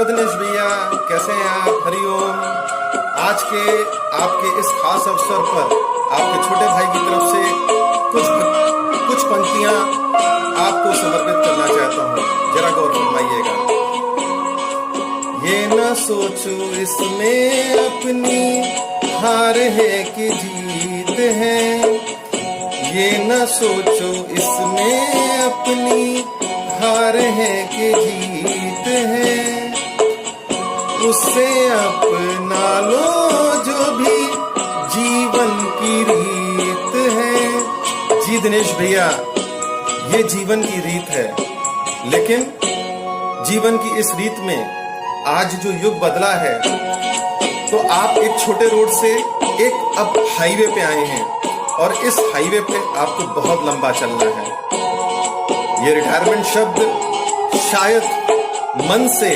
दिनेश भैया, कैसे हैं आप? हरिओम। आज के आपके इस खास अवसर पर आपके छोटे भाई की तरफ से कुछ पंक्तियां आपको समर्पित करना चाहता हूं, जरा गौर फरमाइएगा। ये न सोचो इसमें अपनी हार है कि जीत है, ये न सोचो इसमें अपनी हार है कि जीत है, उससे अपना लो जो भी जीवन की रीत है। जी दिनेश भैया, ये जीवन की रीत है, लेकिन जीवन की इस रीत में आज जो युग बदला है, तो आप एक छोटे रोड से एक अब हाईवे पे आए हैं और इस हाईवे पे आपको बहुत लंबा चलना है। ये रिटायरमेंट शब्द शायद मन से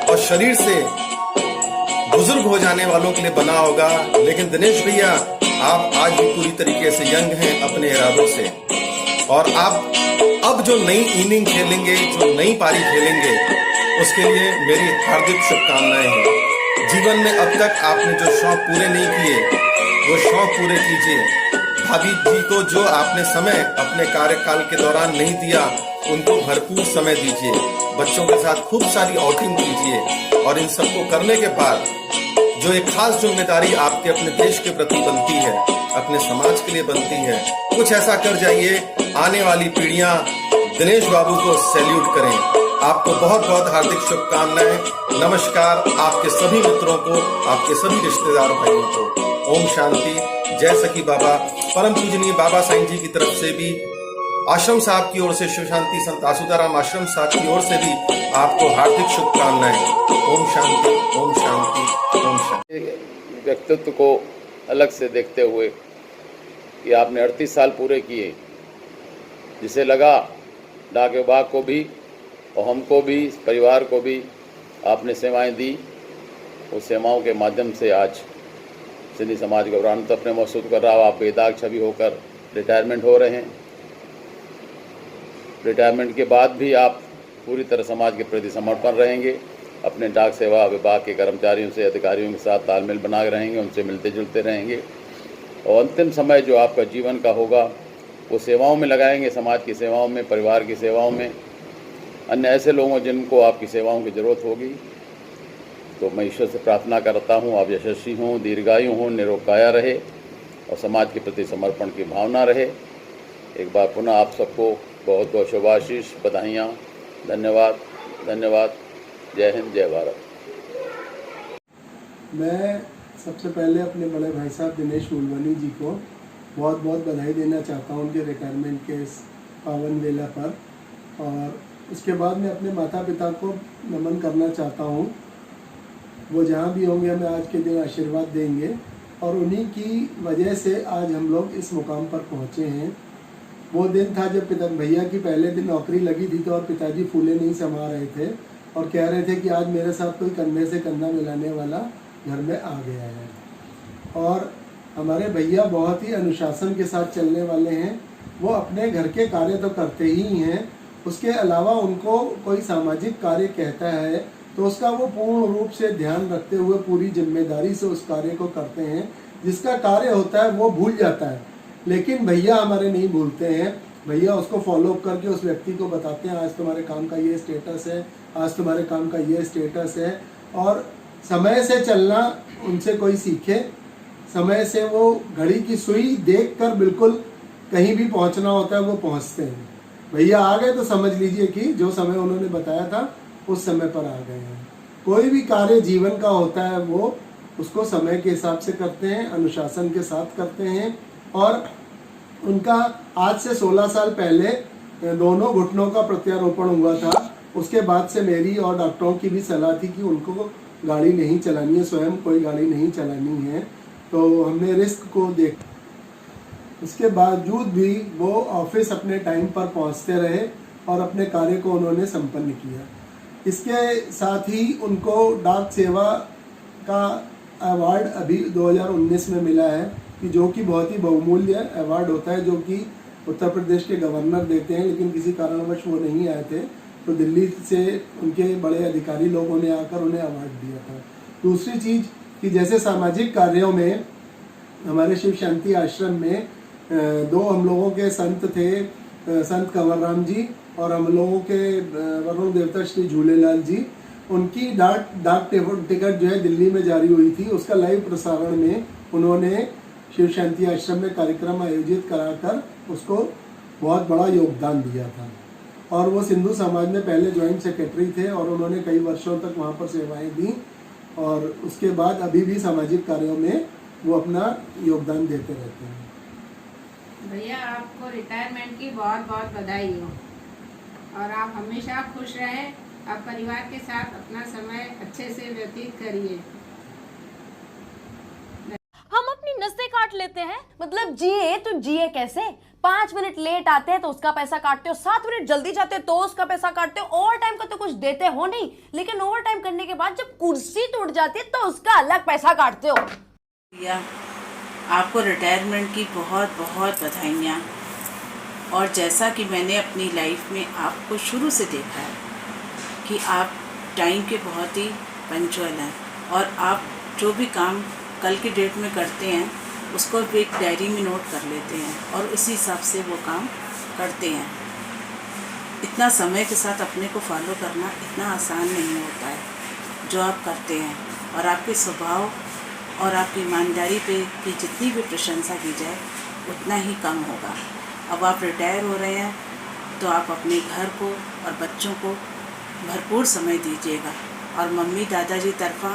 और शरीर से बुजुर्ग हो जाने वालों के लिए बना होगा, लेकिन दिनेश भैया आप आज भी पूरी तरीके से यंग हैं अपने इरादों से, और आप अब जो नई इनिंग खेलेंगे, जो नई पारी खेलेंगे, उसके लिए मेरी हार्दिक शुभकामनाएं हैं। जीवन में अब तक आपने जो शौक पूरे नहीं किए, वो शौक पूरे कीजिए। भाभी जी को जो आपने समय अपने कार्यकाल के दौरान नहीं दिया, उनको भरपूर समय दीजिए। बच्चों के साथ खूब सारी आउटिंग कीजिए, और इन सबको करने के बाद जो एक खास जिम्मेदारी आपके अपने देश के प्रति बनती है, अपने समाज के लिए बनती है, कुछ ऐसा कर जाइए, आने वाली पीढ़ियां दिनेश बाबू को सैल्यूट करें। आपको बहुत बहुत हार्दिक शुभकामनाएं। नमस्कार आपके सभी मित्रों को, आपके सभी रिश्तेदार भाइयों को। ओम शांति, जय सखी बाबा। परम पूजनीय बाबा साईं जी की तरफ से भी, आश्रम साहब की ओर से, शिव शांति संत आसुदाराम आश्रम साहब की ओर से भी आपको हार्दिक शुभकामनाएं। ओम शांति, ओम शांति, ओम शांति। व्यक्तित्व को अलग से देखते हुए कि आपने 38 साल पूरे किए, जिसे लगा डाक विभाग को भी और हमको भी, परिवार को भी आपने सेवाएं दी। उस सेवाओं के माध्यम से आज सिंधी समाज गौरवान्वित अपने महसूस कर रहा हो। आप बेदाग छवि होकर रिटायरमेंट हो रहे हैं। रिटायरमेंट के बाद भी आप पूरी तरह समाज के प्रति समर्पण रहेंगे। अपने डाक सेवा विभाग के कर्मचारियों से, अधिकारियों के साथ तालमेल बना रहेंगे, उनसे मिलते जुलते रहेंगे, और अंतिम समय जो आपका जीवन का होगा वो सेवाओं में लगाएंगे, समाज की सेवाओं में, परिवार की सेवाओं में, अन्य ऐसे लोगों जिनको आपकी सेवाओं की ज़रूरत होगी। तो मैं ईश्वर से प्रार्थना करता हूँ आप यशस्वी हों, दीर्घायु हों, निरोगकाया रहे और समाज के प्रति समर्पण की भावना रहे। एक बार पुनः आप सबको बहुत बहुत शुभाशीष, बधाइयाँ, धन्यवाद, धन्यवाद। जय हिंद, जय भारत। मैं सबसे पहले अपने बड़े भाई साहब दिनेश फूलवानी जी को बहुत बहुत बधाई देना चाहता हूँ उनके रिटायरमेंट के इस पावन वेला पर, और उसके बाद मैं अपने माता पिता को नमन करना चाहता हूँ। वो जहाँ भी होंगे हमें आज के दिन आशीर्वाद देंगे, और उन्हीं की वजह से आज हम लोग इस मुकाम पर पहुँचे हैं। वो दिन था जब भैया की पहले दिन नौकरी लगी थी, तो और पिताजी फूले नहीं समा रहे थे और कह रहे थे कि आज मेरे साथ कोई कंधे से कंधा मिलाने वाला घर में आ गया है। और हमारे भैया बहुत ही अनुशासन के साथ चलने वाले हैं। वो अपने घर के कार्य तो करते ही हैं, उसके अलावा उनको कोई सामाजिक कार्य कहता है तो उसका वो पूर्ण रूप से ध्यान रखते हुए पूरी जिम्मेदारी से उस कार्य को करते हैं। जिसका कार्य होता है वो भूल जाता है, लेकिन भैया हमारे नहीं भूलते हैं। भैया उसको फॉलो अप करके उस व्यक्ति को बताते हैं, आज तुम्हारे काम का ये स्टेटस है, आज तुम्हारे काम का ये स्टेटस है। और समय से चलना उनसे कोई सीखे, समय से वो घड़ी की सुई देखकर बिल्कुल कहीं भी पहुंचना होता है वो पहुंचते हैं। भैया आ गए तो समझ लीजिए कि जो समय उन्होंने बताया था उस समय पर आ गए हैं। कोई भी कार्य जीवन का होता है वो उसको समय के हिसाब से करते हैं, अनुशासन के साथ करते हैं। और उनका आज से 16 साल पहले दोनों घुटनों का प्रत्यारोपण हुआ था। उसके बाद से मेरी और डॉक्टरों की भी सलाह थी कि उनको गाड़ी नहीं चलानी है, स्वयं कोई गाड़ी नहीं चलानी है। तो हमने रिस्क को देख, इसके बावजूद भी वो ऑफिस अपने टाइम पर पहुंचते रहे और अपने कार्य को उन्होंने संपन्न किया। इसके साथ ही उनको डाक सेवा का अवार्ड अभी 2019 में मिला है, कि जो कि बहुत ही बहुमूल्य अवार्ड होता है, जो कि उत्तर प्रदेश के गवर्नर देते हैं, लेकिन किसी कारणवश वो नहीं आए थे। तो दिल्ली से उनके बड़े अधिकारी लोगों ने आकर उन्हें अवार्ड दिया था। दूसरी चीज़ कि जैसे सामाजिक कार्यों में हमारे शिव शांति आश्रम में दो हम लोगों के संत थे, संत कंवर राम जी और हम लोगों के वरुण देवता श्री झूलेलाल जी। उनकी डाक टिकट जो है दिल्ली में जारी हुई थी, उसका लाइव प्रसारण में उन्होंने शिव शांति आश्रम में कार्यक्रम आयोजित कराकर उसको बहुत बड़ा योगदान दिया था। और वो सिंधु समाज में पहले ज्वाइंट सेक्रेटरी थे और उन्होंने कई वर्षों तक वहाँ पर सेवाएं दी और उसके बाद अभी भी सामाजिक कार्यों में वो अपना योगदान देते रहते हैं। भैया आपको रिटायरमेंट की बहुत बहुत बधाई हो और आप हमेशा खुश रहें। आप परिवार के साथ अपना समय अच्छे से व्यतीत करिए। हम अपनी नसें काट लेते हैं, मतलब जिए तो जिए कैसे? 5 मिनट लेट आते हैं तो उसका पैसा काटते हो, 7 मिनट जल्दी जाते हो तो उसका पैसा काटते हो, ओवर टाइम का तो कुछ देते हो नहीं, लेकिन ओवर टाइम करने के बाद जब कुर्सी टूट जाती है तो उसका अलग पैसा काटते हो। भैया आपको रिटायरमेंट की बहुत बहुत बधाइयाँ। और जैसा कि मैंने अपनी लाइफ में आपको शुरू से देखा है कि आप टाइम के बहुत ही पंक्चुअल हैं और आप जो भी काम कल की डेट में करते हैं उसको एक डायरी में नोट कर लेते हैं और उसी हिसाब से वो काम करते हैं। इतना समय के साथ अपने को फॉलो करना इतना आसान नहीं होता है जो आप करते हैं। और आपके स्वभाव और आपकी ईमानदारी पे की जितनी भी प्रशंसा की जाए उतना ही कम होगा। अब आप रिटायर हो रहे हैं तो आप अपने घर को और बच्चों को भरपूर समय दीजिएगा और मम्मी दादाजी तरफा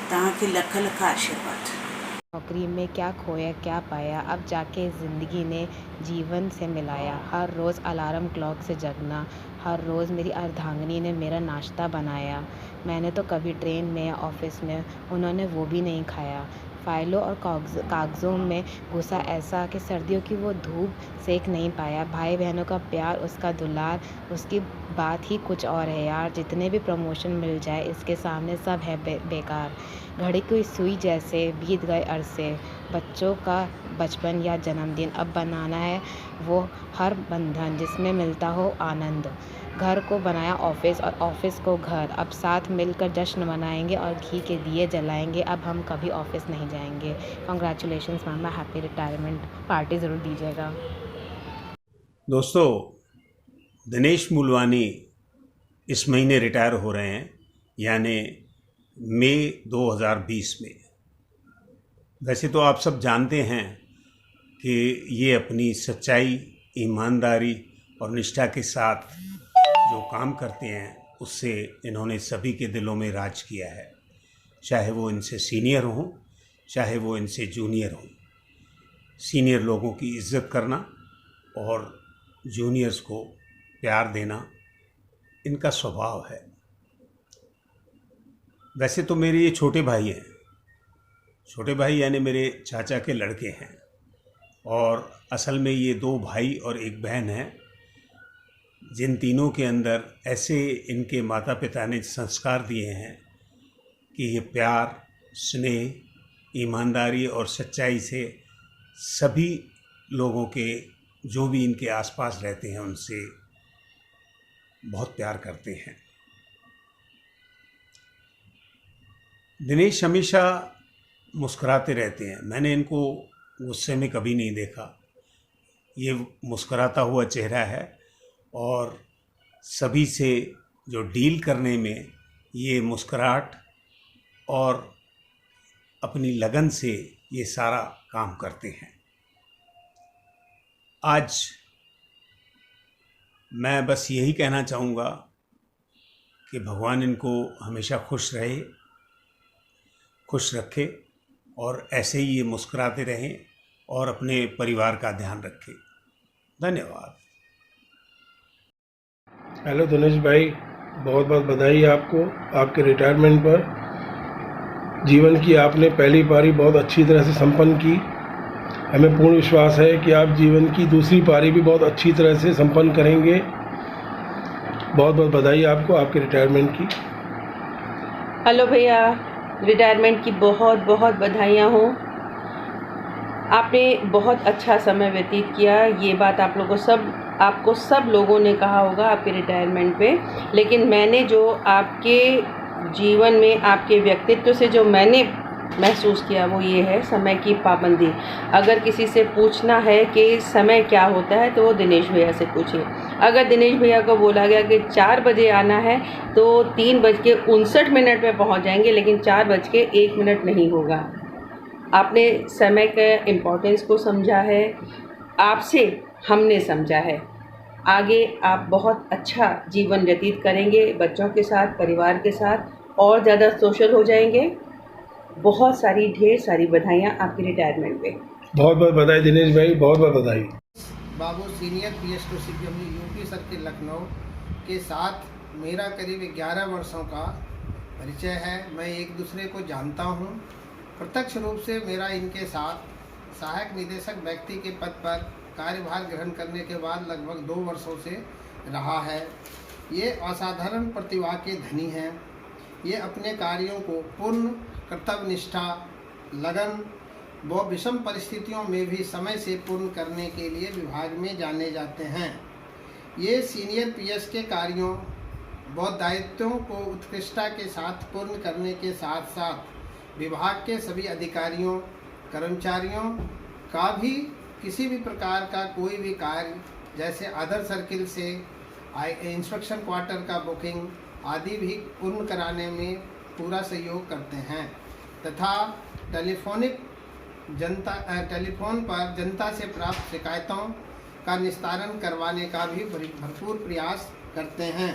तहाँ के लख लख आशीर्वाद। नौकरी में क्या खोया क्या पाया, अब जाके ज़िंदगी ने जीवन से मिलाया। हर रोज़ अलार्म क्लॉक से जगना, हर रोज़ मेरी अर्धांगिनी ने मेरा नाश्ता बनाया। मैंने तो कभी ट्रेन में या ऑफिस में उन्होंने वो भी नहीं खाया। फाइलों और कागज़ों में घुसा ऐसा कि सर्दियों की वो धूप सेक नहीं पाया। भाई बहनों का प्यार, उसका दुलार, उसकी बात ही कुछ और है यार। जितने भी प्रमोशन मिल जाए इसके सामने सब है बेकार। घड़ी की सुई जैसे बीत गए अरसे। बच्चों का बचपन या जन्मदिन अब बनाना है वो हर बंधन जिसमें मिलता हो आनंद। घर को बनाया ऑफिस और ऑफिस को घर। अब साथ मिलकर जश्न मनाएंगे और घी के दिए जलाएंगे। अब हम कभी ऑफिस नहीं जाएंगे। कॉन्ग्रेचुलेशंस मामा, हैप्पी रिटायरमेंट पार्टी ज़रूर दीजिएगा। दोस्तों, दिनेश मूलवानी इस महीने रिटायर हो रहे हैं, यानी मई 2020 में। वैसे तो आप सब जानते हैं कि ये अपनी सच्चाई, ईमानदारी और निष्ठा के साथ जो काम करते हैं उससे इन्होंने सभी के दिलों में राज किया है, चाहे वो इनसे सीनियर हों चाहे वो इनसे जूनियर हों। सीनियर लोगों की इज़्ज़त करना और जूनियर्स को प्यार देना इनका स्वभाव है। वैसे तो मेरे ये छोटे भाई हैं, छोटे भाई यानी मेरे चाचा के लड़के हैं, और असल में ये 2 भाई और 1 बहन हैं, जिन तीनों के अंदर ऐसे इनके माता पिता ने संस्कार दिए हैं कि ये प्यार, स्नेह, ईमानदारी और सच्चाई से सभी लोगों के जो भी इनके आसपास रहते हैं उनसे बहुत प्यार करते हैं। दिनेश हमेशा मुस्कुराते रहते हैं। मैंने इनको गुस्से में कभी नहीं देखा। ये मुस्कुराता हुआ चेहरा है और सभी से जो डील करने में ये मुस्कुराहट और अपनी लगन से ये सारा काम करते हैं। आज मैं बस यही कहना चाहूँगा कि भगवान इनको हमेशा खुश रहे, खुश रखे और ऐसे ही ये मुस्कुराते रहें और अपने परिवार का ध्यान रखें। धन्यवाद। हेलो दिनेश भाई, बहुत बहुत बधाई आपको आपके रिटायरमेंट पर। जीवन की आपने पहली पारी बहुत अच्छी तरह से संपन्न की। हमें पूर्ण विश्वास है कि आप जीवन की दूसरी पारी भी बहुत अच्छी तरह से संपन्न करेंगे। बहुत बहुत बधाई आपको आपके रिटायरमेंट की। हेलो भैया, रिटायरमेंट की बहुत बहुत बधाइयाँ हों। आपने बहुत अच्छा समय व्यतीत किया, ये बात आप लोगों को सब आपको सब लोगों ने कहा होगा आपके रिटायरमेंट पे, लेकिन मैंने जो आपके जीवन में आपके व्यक्तित्व से जो मैंने महसूस किया वो ये है समय की पाबंदी। अगर किसी से पूछना है कि समय क्या होता है तो वो दिनेश भैया से पूछिए। अगर दिनेश भैया को बोला गया कि 4 बजे आना है तो 3:59 पे पहुंच जाएंगे, लेकिन 4:01 नहीं होगा। आपने समय के इम्पोर्टेंस को समझा है, आपसे हमने समझा है। आगे आप बहुत अच्छा जीवन व्यतीत करेंगे बच्चों के साथ, परिवार के साथ, और ज़्यादा सोशल हो जाएंगे। बहुत सारी ढेर सारी बधाइयाँ आपके रिटायरमेंट पे। बहुत बहुत बधाई दिनेश भाई, बहुत बहुत बधाई। बाबू senior PS2 CPM UP circle Lucknow के साथ मेरा करीब 11 वर्षों का परिचय है। मैं एक दूसरे को जानता हूँ। प्रत्यक्ष रूप से मेरा इनके साथ सहायक निदेशक व्यक्ति के पद पर कार्यभार ग्रहण करने के बाद लगभग 2 वर्षों से रहा है। ये असाधारण प्रतिभा के धनी हैं। ये अपने कार्यों को पूर्ण कर्तव्यनिष्ठा, लगन व विषम परिस्थितियों में भी समय से पूर्ण करने के लिए विभाग में जाने जाते हैं। ये सीनियर PS के कार्यों व दायित्वों को उत्कृष्टता के साथ पूर्ण करने के साथ साथ विभाग के सभी अधिकारियों, कर्मचारियों का भी किसी भी प्रकार का कोई भी कार्य, जैसे अदर सर्किल से इंस्पेक्शन क्वार्टर का बुकिंग आदि भी पूर्ण कराने में पूरा सहयोग करते हैं तथा टेलीफोन पर जनता से प्राप्त शिकायतों का निस्तारण करवाने का भी भरपूर प्रयास करते हैं।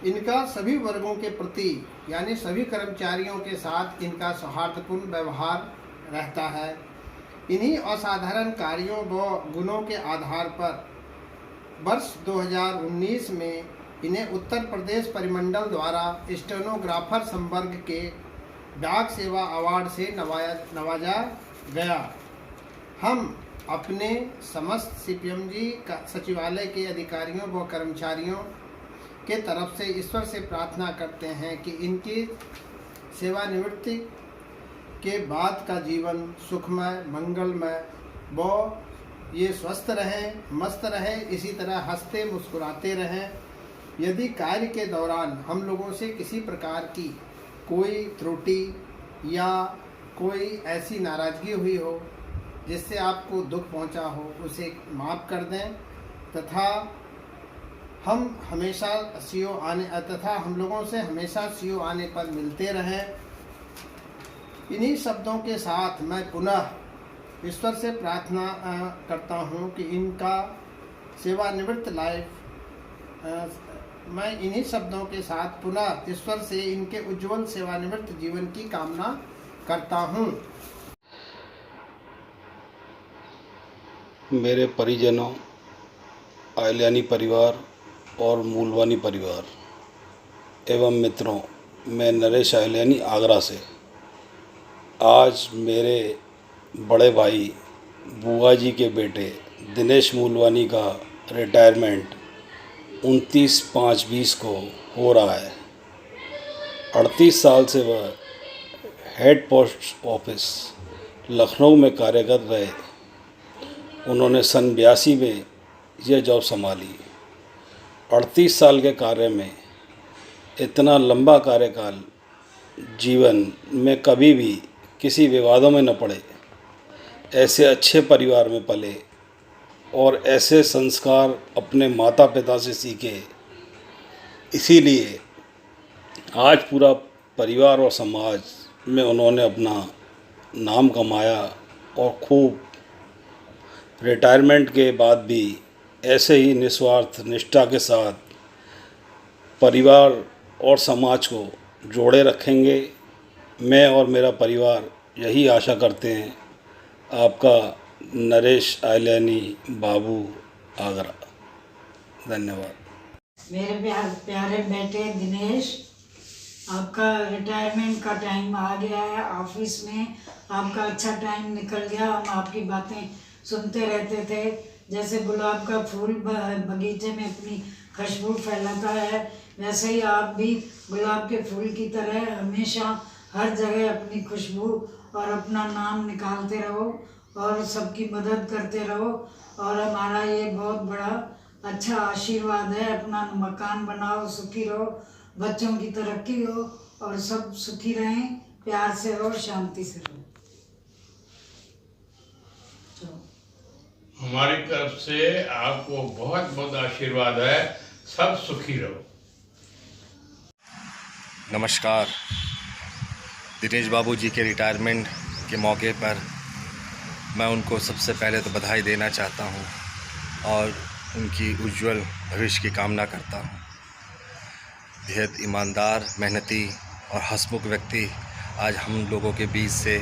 इनका सभी वर्गों के प्रति यानी सभी कर्मचारियों के साथ इनका सौहार्दपूर्ण व्यवहार रहता है। इन्हीं असाधारण कार्यों व गुणों के आधार पर वर्ष 2019 में इन्हें उत्तर प्रदेश परिमंडल द्वारा स्टेनोग्राफर संवर्ग के डाक सेवा अवार्ड से नवाजा गया। हम अपने समस्त CPMG का सचिवालय के अधिकारियों व कर्मचारियों के तरफ से ईश्वर से प्रार्थना करते हैं कि इनकी सेवानिवृत्ति के बाद का जीवन सुखमय, मंगलमय व ये स्वस्थ रहें, मस्त रहें, इसी तरह हंसते मुस्कुराते रहें। यदि कार्य के दौरान हम लोगों से किसी प्रकार की कोई त्रुटि या कोई ऐसी नाराज़गी हुई हो जिससे आपको दुख पहुंचा हो, उसे माफ़ कर दें तथा हम लोगों से हमेशा CO आने पर मिलते रहें। इन्हीं शब्दों के साथ मैं पुनः ईश्वर से प्रार्थना करता हूं कि इनका सेवानिवृत्त मैं इन्हीं शब्दों के साथ पुनः ईश्वर से इनके उज्जवल सेवानिवृत्त जीवन की कामना करता हूं। मेरे परिजनों, आयल्यानी परिवार और मूलवानी परिवार एवं मित्रों, मैं नरेश आयल्यानी आगरा से आज मेरे बड़े भाई बुआ जी के बेटे दिनेश मूलवानी का रिटायरमेंट 29/5/20 को हो रहा है। 38 साल से वह हेड पोस्ट ऑफिस लखनऊ में कार्यरत रहे। उन्होंने सन 82 में यह जॉब संभाली। 38 साल के कार्य में इतना लंबा कार्यकाल जीवन में कभी भी किसी विवादों में न पड़े, ऐसे अच्छे परिवार में पले और ऐसे संस्कार अपने माता पिता से सीखे। इसीलिए आज पूरा परिवार और समाज में उन्होंने अपना नाम कमाया और खूब रिटायरमेंट के बाद भी ऐसे ही निस्वार्थ निष्ठा के साथ परिवार और समाज को जोड़े रखेंगे। मैं और मेरा परिवार यही आशा करते हैं। आपका नरेश आयल्यानी, बाबू, आगरा। धन्यवाद। मेरे प्यारे बेटे दिनेश, आपका रिटायरमेंट का टाइम आ गया है। ऑफिस में आपका अच्छा टाइम निकल गया। हम आपकी बातें सुनते रहते थे। जैसे गुलाब का फूल बगीचे में अपनी खुशबू फैलाता है, वैसे ही आप भी गुलाब के फूल की तरह हमेशा हर जगह अपनी खुशबू और अपना नाम निकालते रहो और सबकी मदद करते रहो। और हमारा ये बहुत बड़ा अच्छा आशीर्वाद है। अपना मकान बनाओ, सुखी रहो, बच्चों की तरक्की हो और सब सुखी रहें, प्यार से रहो, शांति से रहो। हमारी तरफ से आपको बहुत बहुत आशीर्वाद है। सब सुखी रहो। नमस्कार। दिनेश बाबू जी के रिटायरमेंट के मौके पर मैं उनको सबसे पहले तो बधाई देना चाहता हूं और उनकी उज्जवल भविष्य की कामना करता हूं। बेहद ईमानदार, मेहनती और हंसमुख व्यक्ति आज हम लोगों के बीच से,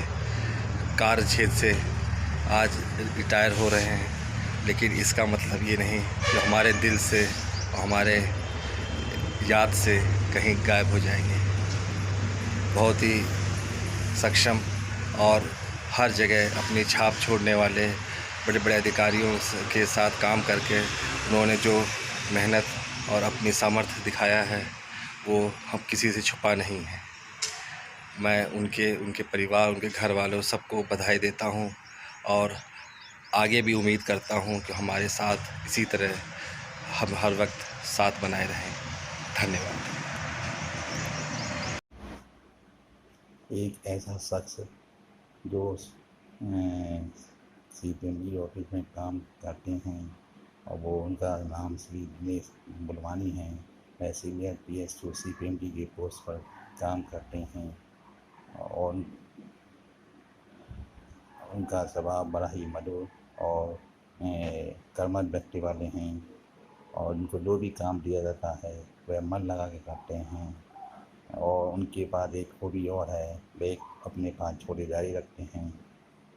कार्य क्षेत्र से आज रिटायर हो रहे हैं, लेकिन इसका मतलब ये नहीं कि हमारे दिल से और हमारे याद से कहीं गायब हो जाएंगे। बहुत ही सक्षम और हर जगह अपनी छाप छोड़ने वाले बड़े बड़े अधिकारियों के साथ काम करके उन्होंने जो मेहनत और अपनी सामर्थ्य दिखाया है वो हम किसी से छुपा नहीं है। मैं उनके परिवार, उनके घर वालों सबको बधाई देता हूं और आगे भी उम्मीद करता हूं कि हमारे साथ इसी तरह हम हर वक्त साथ बनाए रहें। धन्यवाद। एक ऐसा शख्स जो CPMG ऑफिस में काम करते हैं और वो उनका नाम श्री दिनेश मुलवानी है। वह सीनियर PSO CPMG के पोस्ट पर काम करते हैं और उनका स्वभाव बड़ा ही मधुर और कर्मठ व्यक्ति वाले हैं और उनको जो भी काम दिया जाता है वह मन लगा के करते हैं। और उनके पास एक खूबी और है, वे अपने पास छोटे जारी रखते हैं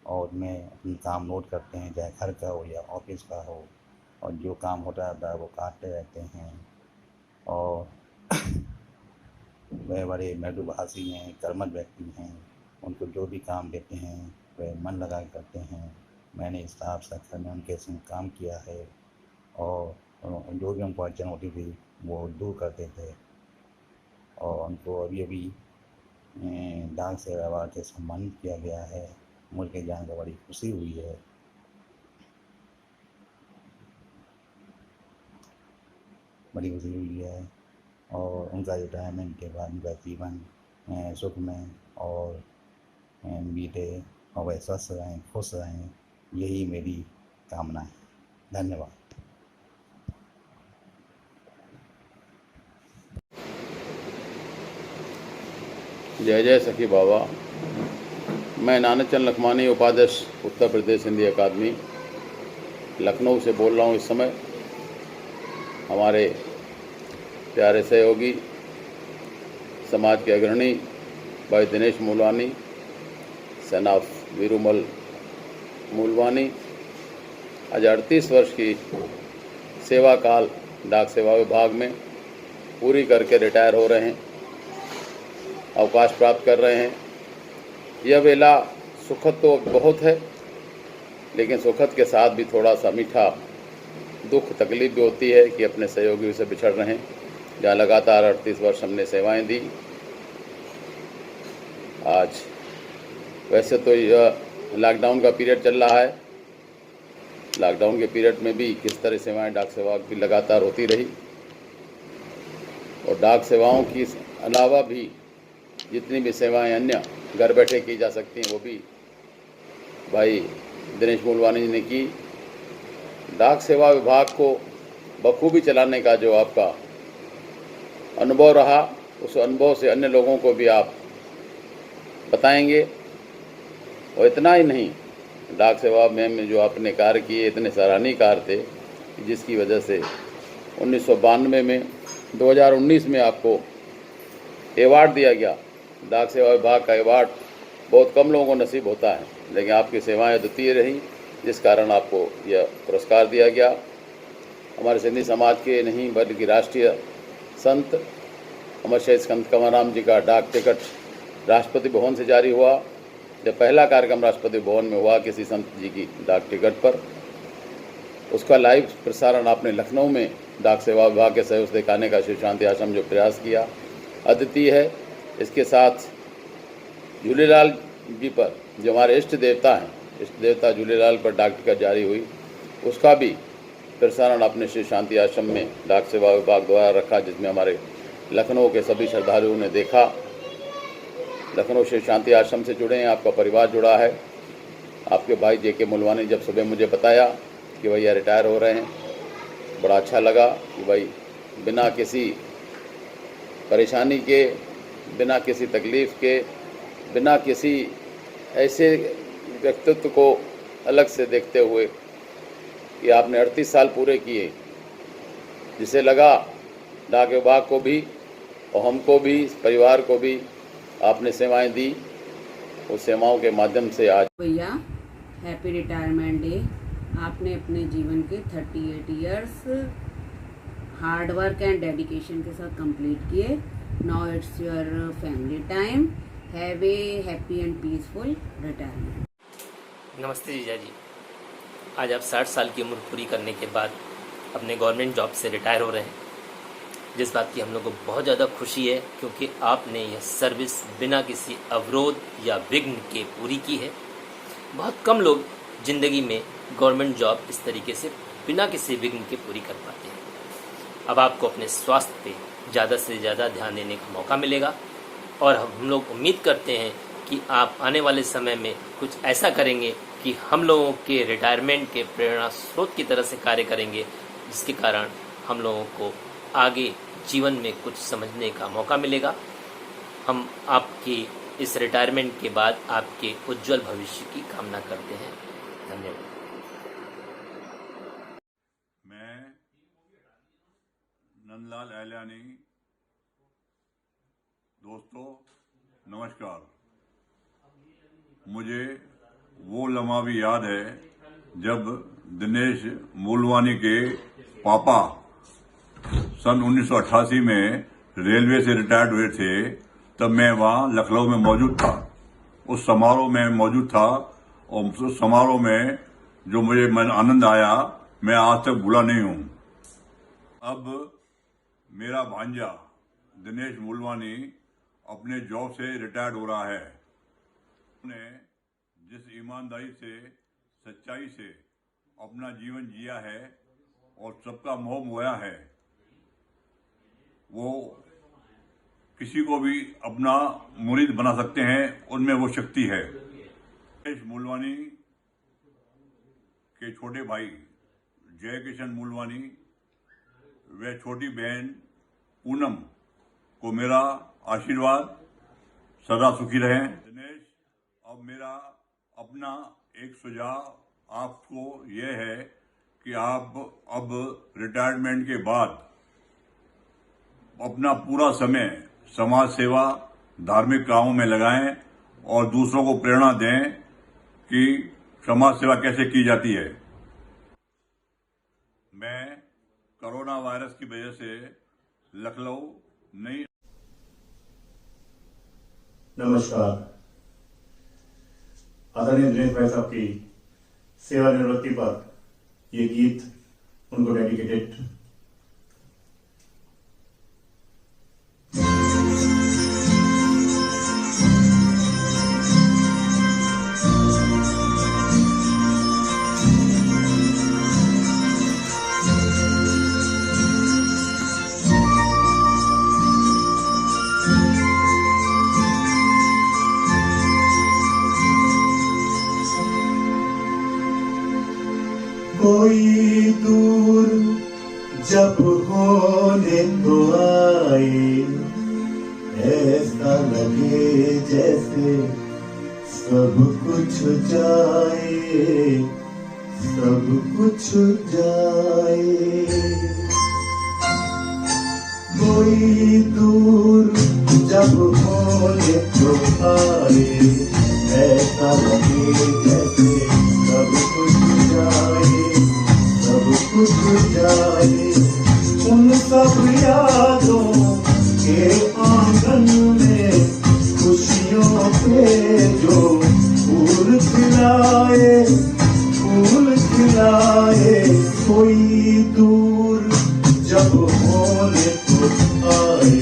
और उनमें अपने काम नोट करते हैं, चाहे घर का हो या ऑफिस का हो, और जो काम होता रहता है वो काटते रहते हैं। और वह बड़े मृदुभाषी हैं, कर्मठ व्यक्ति हैं। उनको जो भी काम देते हैं वे मन लगा के करते हैं। मैंने स्टाफ सेक्टर में उनके संग काम किया है और जो भी उनको अड़चन होती थी वो दूर करते थे और उनको अभी डाक सेवा अवार्ड से सम्मानित किया गया है। मुझे जानकर बड़ी खुशी हुई है। बड़ी खुशी हुई है और उनका रिटायरमेंट के बाद उनका जीवन सुखमय और बीते और वह स्वस्थ रहें, खुश रहें, यही मेरी कामना है। धन्यवाद। जय जय सखी बाबा। मैं नानाचंद लखमानी, उपाध्यक्ष उत्तर प्रदेश हिंदी अकादमी लखनऊ से बोल रहा हूँ। इस समय हमारे प्यारे सहयोगी, समाज के अग्रणी भाई दिनेश मूलवानी, सन ऑफ वीरूमल मूलवानी आज 38 वर्ष की सेवा काल डाक सेवा विभाग में पूरी करके रिटायर हो रहे हैं, अवकाश प्राप्त कर रहे हैं। यह वेला सुखद तो बहुत है, लेकिन सुखद के साथ भी थोड़ा सा मीठा दुख तकलीफ भी होती है कि अपने सहयोगियों से बिछड़ रहे हैं, जहाँ लगातार 38 वर्ष हमने सेवाएं दी। आज वैसे तो यह लॉकडाउन का पीरियड चल रहा है, लॉकडाउन के पीरियड में भी किस तरह सेवाएं डाक सेवा की लगातार होती रही और डाक सेवाओं की अलावा भी जितनी भी सेवाएं अन्य घर बैठे की जा सकती हैं वो भी भाई दिनेश मूलवानी जी ने की। डाक सेवा विभाग को बखूबी चलाने का जो आपका अनुभव रहा, उस अनुभव से अन्य लोगों को भी आप बताएंगे। और इतना ही नहीं, डाक सेवा में जो आपने कार्य किए इतने सराहनीय कार्य थे जिसकी वजह से 1992 में 2019 में आपको अवार्ड दिया गया। डाक सेवा विभाग का अवार्ड बहुत कम लोगों को नसीब होता है, लेकिन आपकी सेवाएं अद्वितीय रहीं, जिस कारण आपको यह पुरस्कार दिया गया। हमारे सिंधी समाज के नहीं बल्कि राष्ट्रीय संत अमर शहीद संत कंवरराम जी का डाक टिकट राष्ट्रपति भवन से जारी हुआ। जब पहला कार्यक्रम राष्ट्रपति भवन में हुआ किसी संत जी की डाक टिकट पर, उसका लाइव प्रसारण आपने लखनऊ में डाक सेवा विभाग के सहयोग से दिखाने का शिव शांति आश्रम जो प्रयास किया अद्वितीय है। इसके साथ झूलेलाल जी पर जो हमारे इष्ट देवता हैं इष्ट देवता झूलेलाल पर डाक टिकट जारी हुई, उसका भी प्रसारण अपने श्री शांति आश्रम में डाक सेवा विभाग द्वारा रखा, जिसमें हमारे लखनऊ के सभी श्रद्धालुओं ने देखा। लखनऊ श्री शांति आश्रम से जुड़े हैं, आपका परिवार जुड़ा है। आपके भाई JK मुलवानी जब सुबह मुझे बताया कि भैया रिटायर हो रहे हैं, बड़ा अच्छा लगा कि भाई बिना किसी परेशानी के, बिना किसी तकलीफ़ के, बिना किसी ऐसे व्यक्तित्व को अलग से देखते हुए कि आपने 38 साल पूरे किए, जिसे लगा डाक विभाग को भी और हमको भी, परिवार को भी आपने सेवाएं दी। उस सेवाओं के माध्यम से आज भैया हैप्पी रिटायरमेंट डे। आपने अपने जीवन के 38 years hard work and dedication के साथ कंप्लीट किए। Now it's your family time. Have a happy and peaceful retirement. नमस्ते जीजा जी। आज आप 60 साल की उम्र पूरी करने के बाद अपने गवर्नमेंट जॉब से रिटायर हो रहे हैं, जिस बात की हम लोग को बहुत ज़्यादा खुशी है, क्योंकि आपने यह सर्विस बिना किसी अवरोध या विघ्न के पूरी की है। बहुत कम लोग ज़िंदगी में गवर्नमेंट जॉब इस तरीके से बिना किसी विघ्न के पूरी कर पाते हैं। अब आपको अपने स्वास्थ्य पे ज़्यादा से ज़्यादा ध्यान देने का मौका मिलेगा और हम लोग उम्मीद करते हैं कि आप आने वाले समय में कुछ ऐसा करेंगे कि हम लोगों के रिटायरमेंट के प्रेरणा स्रोत की तरह से कार्य करेंगे, जिसके कारण हम लोगों को आगे जीवन में कुछ समझने का मौका मिलेगा। हम आपकी इस रिटायरमेंट के बाद आपके उज्जवल भविष्य की कामना करते हैं। धन्यवाद। मैं नंदलाल एहलियानी। दोस्तों नमस्कार। मुझे वो लम्हा भी याद है जब दिनेश मूलवानी के पापा सन 1988 में रेलवे से रिटायर्ड हुए थे। तब मैं वहाँ लखनऊ में मौजूद था, उस समारोह में मौजूद था, और उस समारोह में जो मुझे मन आनंद आया, मैं आज तक भूला नहीं हूँ। अब मेरा भांजा दिनेश मूलवानी अपने जॉब से रिटायर्ड हो रहा है। उसने जिस ईमानदारी से, सच्चाई से अपना जीवन जिया है और सबका मोह मोया है, वो किसी को भी अपना मुरीद बना सकते हैं, उनमें वो शक्ति है। दिनेश मूलवानी के छोटे भाई जय किशन मूलवानी व छोटी बहन पूनम को मेरा आशीर्वाद, सदा सुखी रहें। दिनेश, अब मेरा अपना एक सुझाव आपको यह है कि आप अब रिटायरमेंट के बाद अपना पूरा समय समाज सेवा, धार्मिक कामों में लगाएं और दूसरों को प्रेरणा दें कि समाज सेवा कैसे की जाती है। मैं कोरोना वायरस की वजह से लखनऊ नहीं। नमस्कार। आदरणीय दिनेश भाई साहब की सेवानिवृत्ति पर ये गीत उनको डेडिकेटेड। कोई दूर जब होने तो आए, ऐसा लगे जैसे सब कुछ जाए, सब कुछ जाए। कोई दूर जब होने तो आए, ऐसा लगे जैसे सब कुछ जाए, सब कुछ जाए। उन सब यादों के आंगन में खुशियों के जो फूल खिलाए, फूल खिलाए। कोई दूर जब होने तो आए,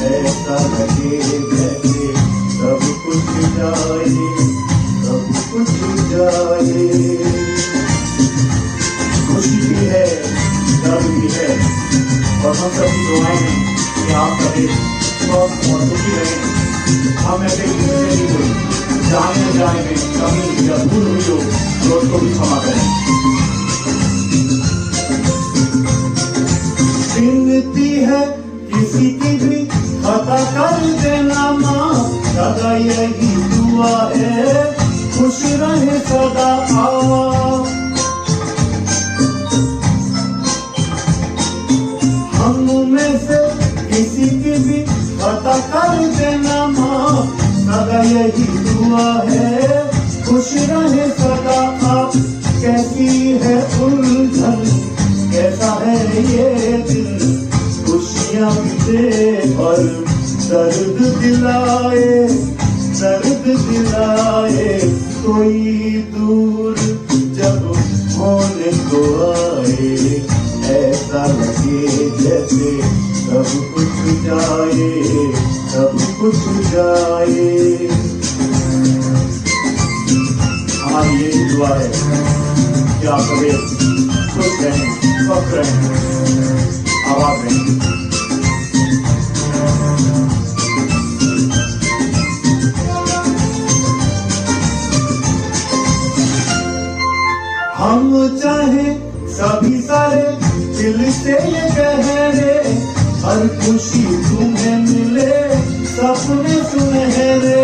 ऐसा लगे जैसे सब कुछ जाए, सब कुछ जाए। स्वस्थ और सुखी रहें। हम ऐसे किसी से भी कोई जाने जाने में कमी या भूल हुई हो तो उसको भी क्षमा करें। विनती है किसी की भी खता कर देना माँ, सदा यही दुआ है खुश रहे सदा आप। हम में से किसी की भी खता कर देना माँ, सदा यही दुआ है खुश रहे सदा आप। कैसी है उलझन कैसा है ये दिल, खुशियाँ भी दे और दर्द दिलाए, दर्द दिलाए। कोई दूर जब होने को आए, ऐसा लगे जैसे सब कुछ जाए, सब कुछ जाए। हमारी ये दुआ है कि आप सभी खुश रहें, स्वस्थ रहें, आबाद रहें। हम चाहे सभी सारे दिल से ये कह रहे, हर खुशी तुम्हें मिले सपने सुनहरे।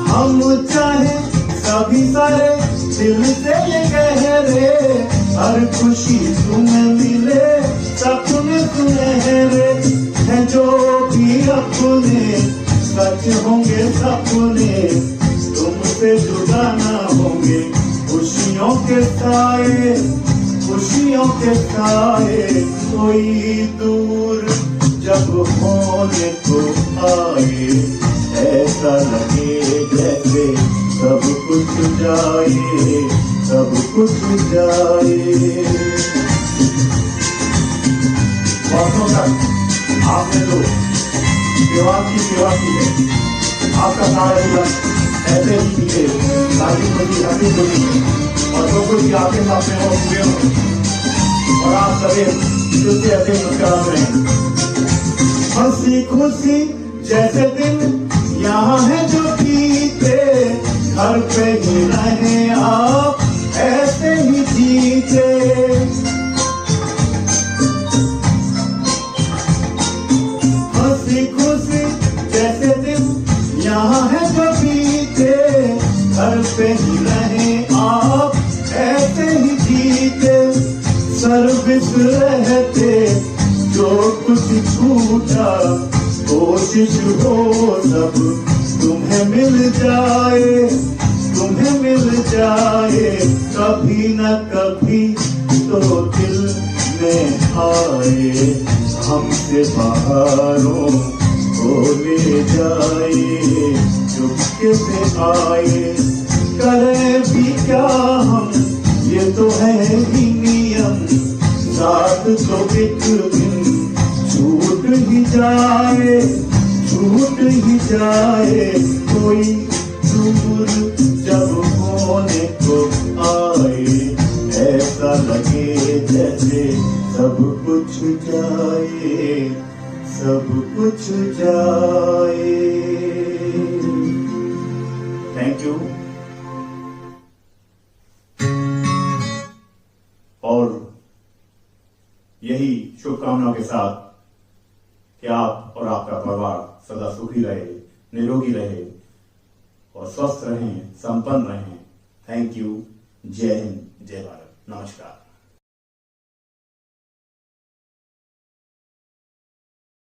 हम चाहे सभी सारे दिल से ये कह रहे, हर खुशी तुम्हें मिले सपने सुनहरे। हैं जो भी अपने सच होंगे सपने, तुमसे जुदा ना होंगे खुशियों के साए, खुशियों के साए। कोई दूर जब होने को आए, ऐसा लगे जैसे सब कुछ जाए, सब कुछ जाए। वर्षों तक आपने तो सेवा की है, आपका सारा जीवन ऐसे ही बीते, ताकि खुशी हंसी खुशी और जो कुछ भी आपके सामने हो पूरे हो और आप सभी दिल से ऐसे मुस्कुराते रहें। हंसी खुशी जैसे दिन यहाँ है जो बीते, घर पे ही रहे आप ऐसे ही जीते। हंसी खुशी जैसे दिन यहाँ है जो बीते, घर पे ही रहे आप ऐसे ही जीते। सर्विस रहते जो कुछ छूटा, कोशिश हो सब तुम्हें मिल जाए, तुम्हें मिल जाए। कभी न कभी तो दिल में आए, हमसे बाहरों को ले जाए, चुपके से आए। करें भी क्या हम, ये तो है ही नियम, साथ तो एक दिन छूट ही जाए, छूट ही जाए। कोई दूर जब होने को आए, ऐसा लगे जैसे सब कुछ जाए, सब कुछ जाए। Thank you. और यही शुभकामनाओं के साथ कि आप और आपका परिवार सदा सुखी रहे, निरोगी रहे और स्वस्थ रहें, संपन्न रहें। Thank you. जय हिंद, जय भारत, नमस्कार।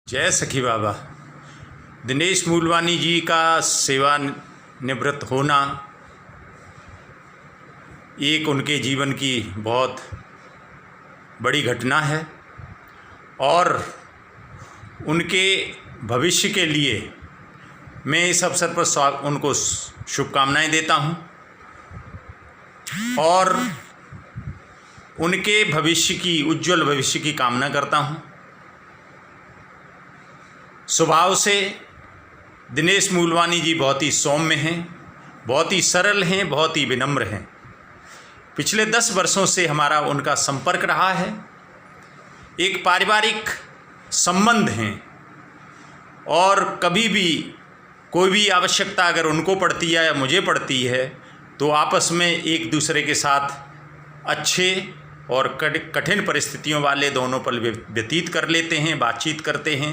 जय सखी बाबा। दिनेश मूलवानी जी का सेवानिवृत्त होना एक उनके जीवन की बहुत बड़ी घटना है और उनके भविष्य के लिए मैं इस अवसर पर उनको शुभकामनाएं देता हूं और उनके भविष्य की, उज्जवल भविष्य की कामना करता हूं। स्वभाव से दिनेश मूलवानी जी बहुत ही सौम्य हैं, बहुत ही सरल हैं, बहुत ही विनम्र हैं। पिछले 10 वर्षों से हमारा उनका संपर्क रहा है एक पारिवारिक संबंध हैं और कभी भी कोई भी आवश्यकता अगर उनको पड़ती है या मुझे पड़ती है तो आपस में एक दूसरे के साथ अच्छे और कठिन परिस्थितियों वाले दोनों पल व्यतीत कर लेते हैं, बातचीत करते हैं।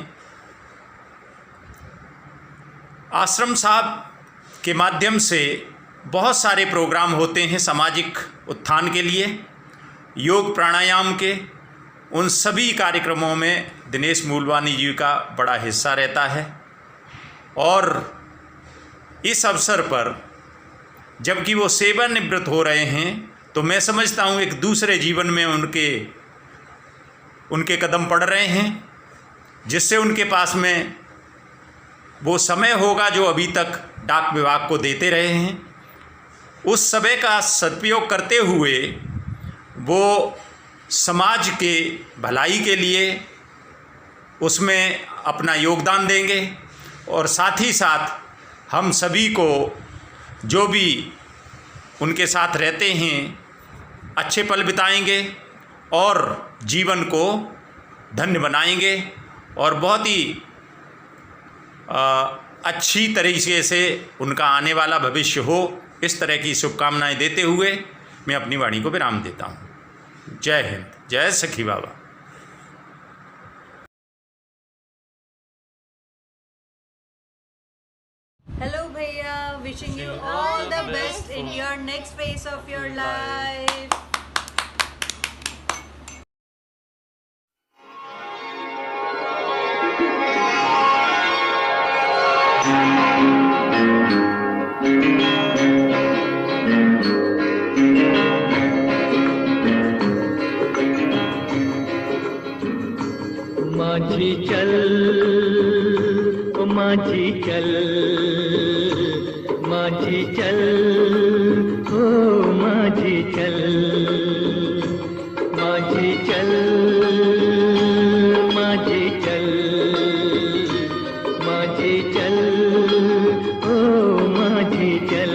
आश्रम साहब के माध्यम से बहुत सारे प्रोग्राम होते हैं सामाजिक उत्थान के लिए, योग प्राणायाम के। उन सभी कार्यक्रमों में दिनेश मूलवानी जी का बड़ा हिस्सा रहता है और इस अवसर पर जबकि वो सेवानिवृत्त हो रहे हैं तो मैं समझता हूँ एक दूसरे जीवन में उनके कदम पड़ रहे हैं, जिससे उनके पास में वो समय होगा जो अभी तक डाक विभाग को देते रहे हैं। उस समय का सदुपयोग करते हुए वो समाज के भलाई के लिए उसमें अपना योगदान देंगे और साथ ही साथ हम सभी को जो भी उनके साथ रहते हैं अच्छे पल बिताएंगे और जीवन को धन्य बनाएंगे और बहुत ही अच्छी तरीके से उनका आने वाला भविष्य हो, इस तरह की शुभकामनाएं देते हुए मैं अपनी वाणी को विराम देता हूँ। जय हिंद, जय सखी बाबा। Hello भैया, wishing you all the best in your next phase of your life. माझी चल, ओ माझी चल, माझी चल, ओ माझी चल, माझी चल, माझी चल, माझी चल, ओ माझी चल।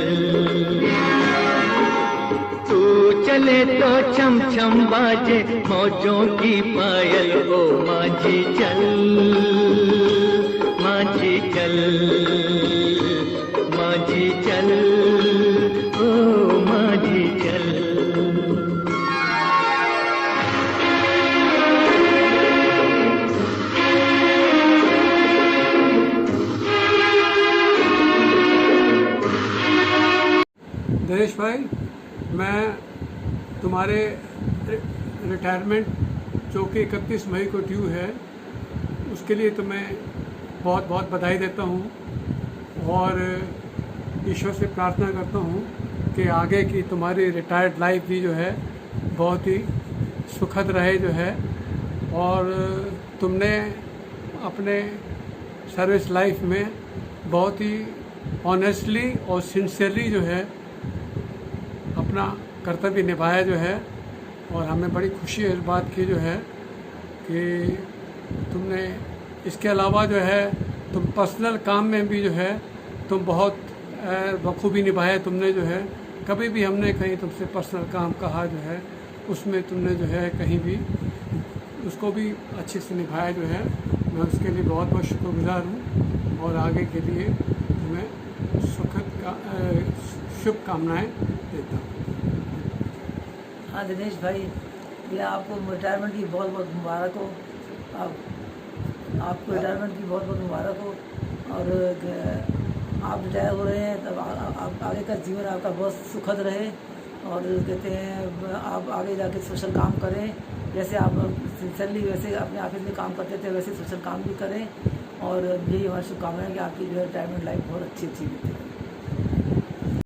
तू चले तो छम छम बाजे मौजों की पायल, ओ माझी चल, माझी चल, माझी चल, ओ माझी चल। दिनेश भाई, मैं तुम्हारे रिटायरमेंट जो कि 31 मई को ड्यू है उसके लिए तुम्हें बहुत बहुत बधाई देता हूँ और ईश्वर से प्रार्थना करता हूँ कि आगे की तुम्हारी रिटायर्ड लाइफ भी जो है बहुत ही सुखद रहे जो है, और तुमने अपने सर्विस लाइफ में बहुत ही ऑनेस्टली और सिंसियरली जो है अपना कर्तव्य निभाया जो है, और हमें बड़ी खुशी है इस बात की जो है कि तुमने इसके अलावा जो है तुम पर्सनल काम में भी जो है तुम बहुत बखूबी निभाया तुमने जो है। कभी भी हमने कहीं तुमसे पर्सनल काम कहा जो है उसमें तुमने जो है कहीं भी उसको भी अच्छे से निभाया जो है। मैं उसके लिए बहुत बहुत शुक्रगुजार हूँ और आगे के लिए तुम्हें शुभकामनाएँ देता हूँ। हाँ दिनेश भाई, ये आपको रिटायरमेंट की बहुत बहुत मुबारक हो। आपको रिटायरमेंट की बहुत बहुत मुबारक हो, और आप रिटायर हो रहे हैं तब आप आगे का जीवन आपका बहुत सुखद रहे, और कहते हैं आप आगे जाके सोशल काम करें, जैसे आप सिंसियरली वैसे अपने ऑफिस में काम करते थे वैसे सोशल काम भी करें, और यही हमारी शुभकामनाएं कि आपकी जो है रिटायरमेंट लाइफ बहुत अच्छी बीते।